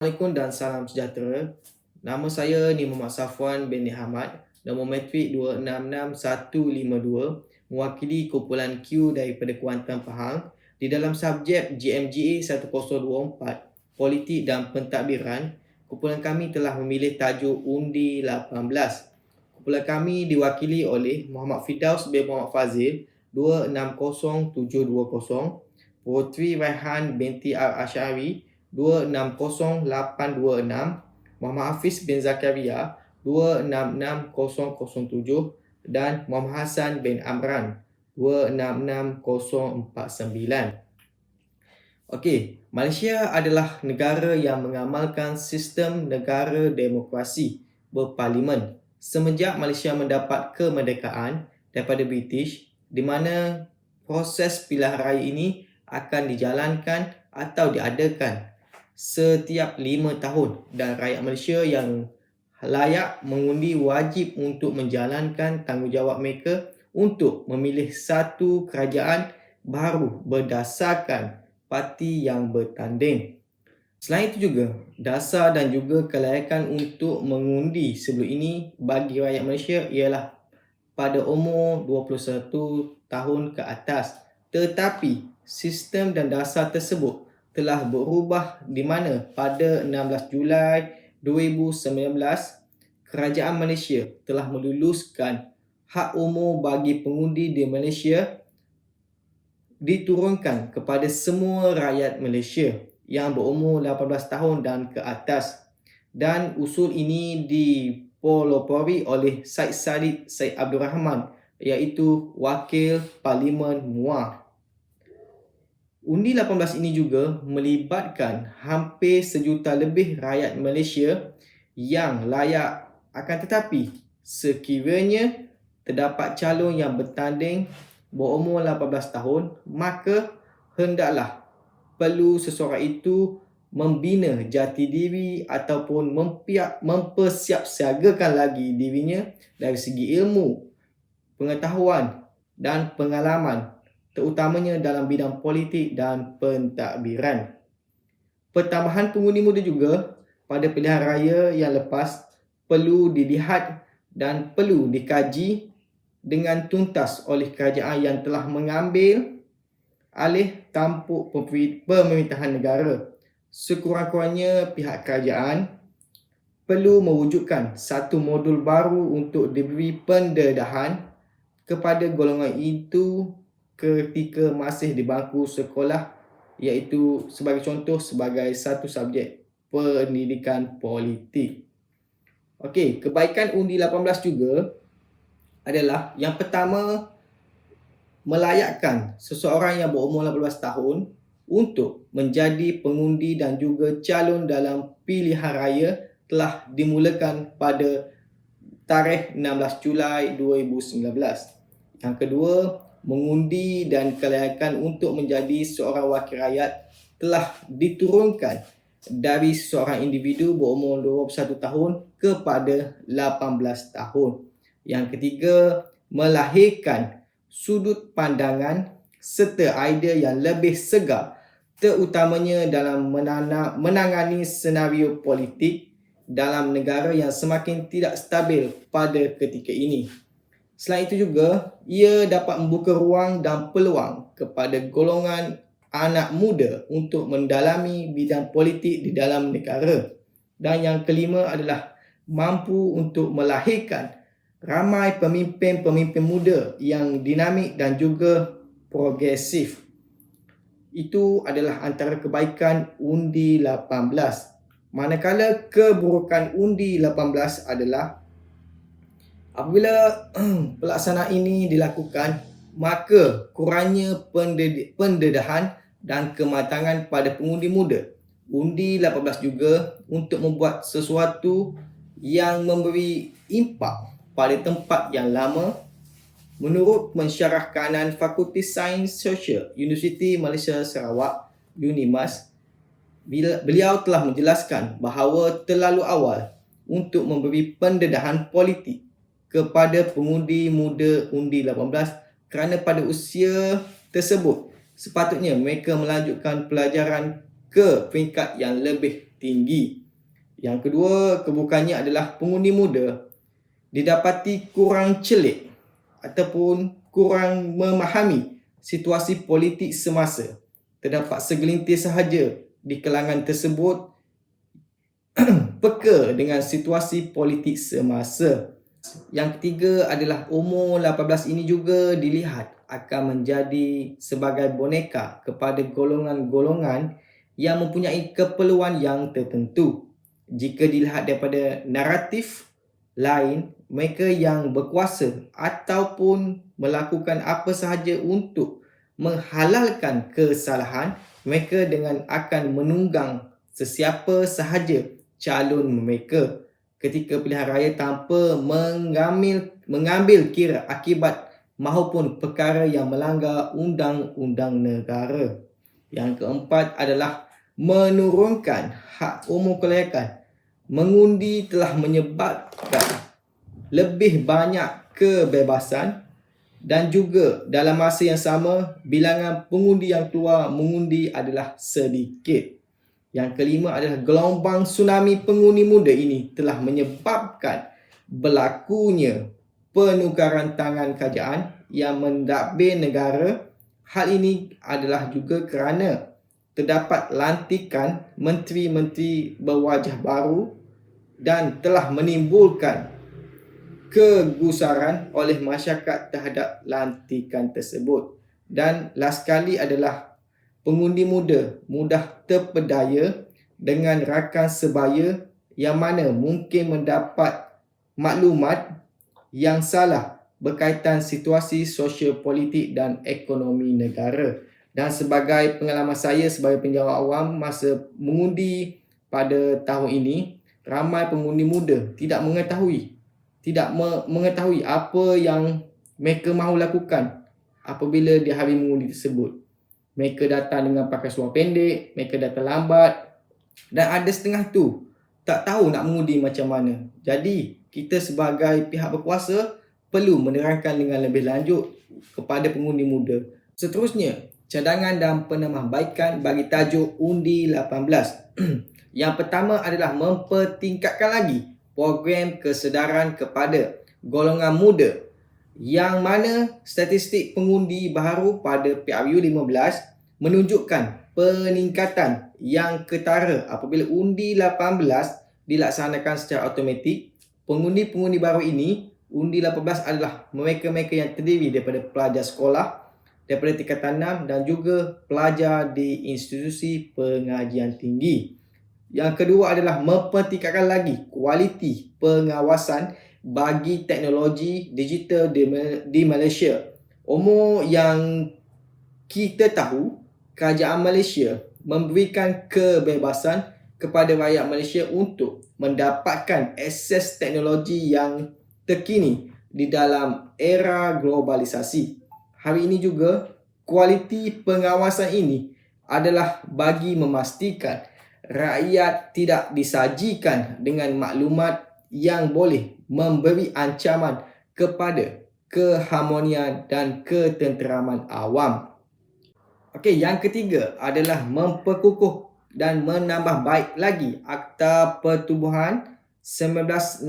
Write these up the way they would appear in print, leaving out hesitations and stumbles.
Assalamualaikum dan salam sejahtera. Nama saya ni Muhammad Safwan bin Hamad, nombor matrik 266152, mewakili kumpulan Q daripada Kuantan Pahang di dalam subjek GMGA 1024, Politik dan Pentadbiran. Kumpulan kami telah memilih tajuk Undi 18. Kumpulan kami diwakili oleh Muhammad Firdaus bin Muhammad Fazil 260720, Putri Raihan binti Al-Asyari 260826, Muhammad Hafiz bin Zakaria 266007 dan Muhammad Hassan bin Amran 266049. Okey, Malaysia adalah negara yang mengamalkan sistem negara demokrasi berparlimen semenjak Malaysia mendapat kemerdekaan daripada British, di mana proses pilihan raya ini akan dijalankan atau diadakan setiap 5 tahun, dan rakyat Malaysia yang layak mengundi wajib untuk menjalankan tanggungjawab mereka untuk memilih satu kerajaan baru berdasarkan parti yang bertanding. Selain itu juga, dasar dan juga kelayakan untuk mengundi sebelum ini bagi rakyat Malaysia ialah pada umur 21 tahun ke atas. Tetapi sistem dan dasar tersebut telah berubah di mana pada 16 Julai 2019 Kerajaan Malaysia telah meluluskan hak umur bagi pengundi di Malaysia diturunkan kepada semua rakyat Malaysia yang berumur 18 tahun dan ke atas, dan usul ini dipelopori oleh Syed Saddiq Syed Abdul Rahman, iaitu Wakil Parlimen Muar. Undi 18 ini juga melibatkan hampir sejuta lebih rakyat Malaysia yang layak, akan tetapi sekiranya terdapat calon yang bertanding berumur 18 tahun, maka hendaklah perlu seseorang itu membina jati diri ataupun mempersiapsiagakan lagi dirinya dari segi ilmu, pengetahuan dan pengalaman, terutamanya dalam bidang politik dan pentadbiran. Pertambahan pengundi muda juga pada pilihan raya yang lepas perlu dilihat dan perlu dikaji dengan tuntas oleh kerajaan yang telah mengambil alih tampuk pemerintahan negara. Sekurang-kurangnya pihak kerajaan perlu mewujudkan satu modul baru untuk diberi pendedahan kepada golongan itu ketika masih di bangku sekolah, iaitu sebagai contoh sebagai satu subjek pendidikan politik. Okey, kebaikan undi 18 juga adalah yang pertama, melayakkan seseorang yang berumur 18 tahun untuk menjadi pengundi dan juga calon dalam pilihan raya telah dimulakan pada tarikh 16 Julai 2019. Yang kedua, mengundi dan kelayakan untuk menjadi seorang wakil rakyat telah diturunkan dari seorang individu berumur 21 tahun kepada 18 tahun. Yang ketiga, melahirkan sudut pandangan serta idea yang lebih segar, terutamanya dalam menangani senario politik dalam negara yang semakin tidak stabil pada ketika ini. Selain itu juga, ia dapat membuka ruang dan peluang kepada golongan anak muda untuk mendalami bidang politik di dalam negara. Dan yang kelima adalah mampu untuk melahirkan ramai pemimpin-pemimpin muda yang dinamik dan juga progresif. Itu adalah antara kebaikan undi 18. Manakala keburukan undi 18 adalah apabila pelaksanaan ini dilakukan, maka kurangnya pendedahan dan kematangan pada pengundi muda. Undi 18 juga untuk membuat sesuatu yang memberi impak pada tempat yang lama. Menurut pensyarah kanan Fakulti Sains Sosial Universiti Malaysia Sarawak, UNIMAS, beliau telah menjelaskan bahawa terlalu awal untuk memberi pendedahan politik kepada pengundi muda undi 18 kerana pada usia tersebut sepatutnya mereka melanjutkan pelajaran ke peringkat yang lebih tinggi. Yang kedua, keburukannya adalah pengundi muda didapati kurang celik ataupun kurang memahami situasi politik semasa. Terdapat segelintir sahaja di kalangan tersebut peka dengan situasi politik semasa. Yang ketiga adalah umur 18 ini juga dilihat akan menjadi sebagai boneka kepada golongan-golongan yang mempunyai keperluan yang tertentu. Jika dilihat daripada naratif lain, mereka yang berkuasa ataupun melakukan apa sahaja untuk menghalalkan kesalahan, mereka dengan akan menunggang sesiapa sahaja calon mereka ketika pilihan raya tanpa mengambil kira akibat maupun perkara yang melanggar undang-undang negara. Yang keempat adalah menurunkan hak umur kelayakan. Mengundi telah menyebabkan lebih banyak kebebasan dan juga dalam masa yang sama bilangan pengundi yang keluar mengundi adalah sedikit. Yang kelima adalah gelombang tsunami pengundi muda ini telah menyebabkan berlakunya penukaran tangan kerajaan yang mendakbir negara. Hal ini adalah juga kerana terdapat lantikan menteri-menteri berwajah baru dan telah menimbulkan kegusaran oleh masyarakat terhadap lantikan tersebut. Dan last sekali adalah pengundi muda mudah terpedaya dengan rakan sebaya yang mana mungkin mendapat maklumat yang salah berkaitan situasi sosial politik dan ekonomi negara. Dan sebagai pengalaman saya sebagai penjawat awam masa mengundi pada tahun ini, ramai pengundi muda tidak mengetahui apa yang mereka mahu lakukan apabila di hari mengundi tersebut. Mereka datang dengan pakai seluar pendek, mereka datang lambat dan ada setengah tu tak tahu nak mengundi macam mana. Jadi, kita sebagai pihak berkuasa perlu menerangkan dengan lebih lanjut kepada pengundi muda. Seterusnya, cadangan dan penambahbaikan bagi tajuk undi 18. Yang pertama adalah mempertingkatkan lagi program kesedaran kepada golongan muda yang mana statistik pengundi baru pada PRU 15 menunjukkan peningkatan yang ketara apabila undi 18 dilaksanakan secara automatik. Pengundi-pengundi baru ini, undi 18 adalah mereka-mereka yang terdiri daripada pelajar sekolah, daripada tingkatan 6 dan juga pelajar di institusi pengajian tinggi. Yang kedua adalah mempertingkatkan lagi kualiti pengawasan bagi teknologi digital di Malaysia. Umur yang kita tahu, kerajaan Malaysia memberikan kebebasan kepada rakyat Malaysia untuk mendapatkan akses teknologi yang terkini di dalam era globalisasi. Hari ini juga, kualiti pengawasan ini adalah bagi memastikan rakyat tidak disajikan dengan maklumat yang boleh memberi ancaman kepada keharmonian dan ketenteraman awam. Okey, yang ketiga adalah memperkukuh dan menambah baik lagi Akta Pertubuhan 1966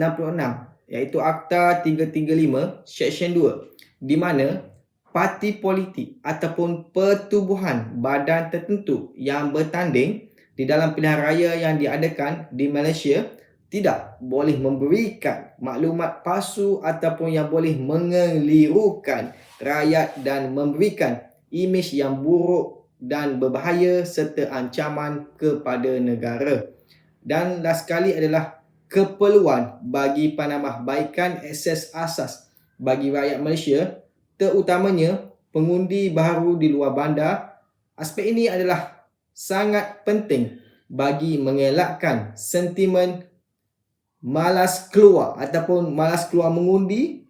iaitu Akta 335 Seksyen 2 di mana parti politik ataupun pertubuhan badan tertentu yang bertanding di dalam pilihan raya yang diadakan di Malaysia tidak boleh memberikan maklumat palsu ataupun yang boleh mengelirukan rakyat dan memberikan imej yang buruk dan berbahaya serta ancaman kepada negara. Dan last sekali adalah keperluan bagi penambahbaikan akses asas bagi rakyat Malaysia, terutamanya pengundi baru di luar bandar. Aspek ini adalah sangat penting bagi mengelakkan sentimen malas keluar ataupun malas keluar mengundi.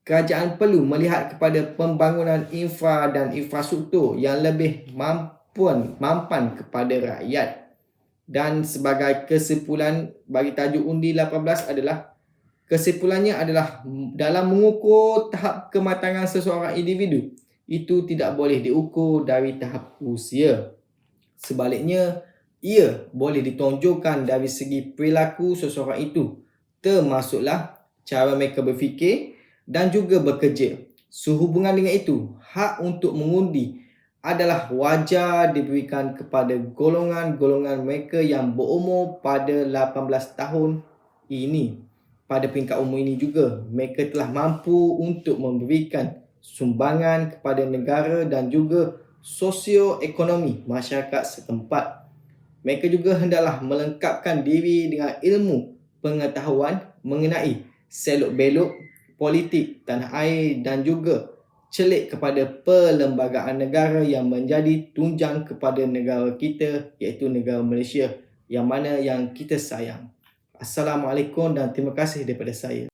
Kerajaan perlu melihat kepada pembangunan infra dan infrastruktur yang lebih mampan kepada rakyat. Dan sebagai kesimpulan bagi tajuk undi 18 adalah, kesimpulannya adalah dalam mengukur tahap kematangan seseorang individu, itu tidak boleh diukur dari tahap usia. Sebaliknya, Ia boleh ditonjolkan dari segi perilaku seseorang itu, termasuklah cara mereka berfikir dan juga bekerja. Sehubungan dengan itu, hak untuk mengundi adalah wajar diberikan kepada golongan-golongan mereka yang berumur pada 18 tahun ini. Pada peringkat umur ini juga, mereka telah mampu untuk memberikan sumbangan kepada negara dan juga sosioekonomi masyarakat setempat. Mereka juga hendaklah melengkapkan diri dengan ilmu pengetahuan mengenai selok-belok politik tanah air dan juga celik kepada perlembagaan negara yang menjadi tunjang kepada negara kita, iaitu negara Malaysia, yang mana yang kita sayang. Assalamualaikum dan terima kasih daripada saya.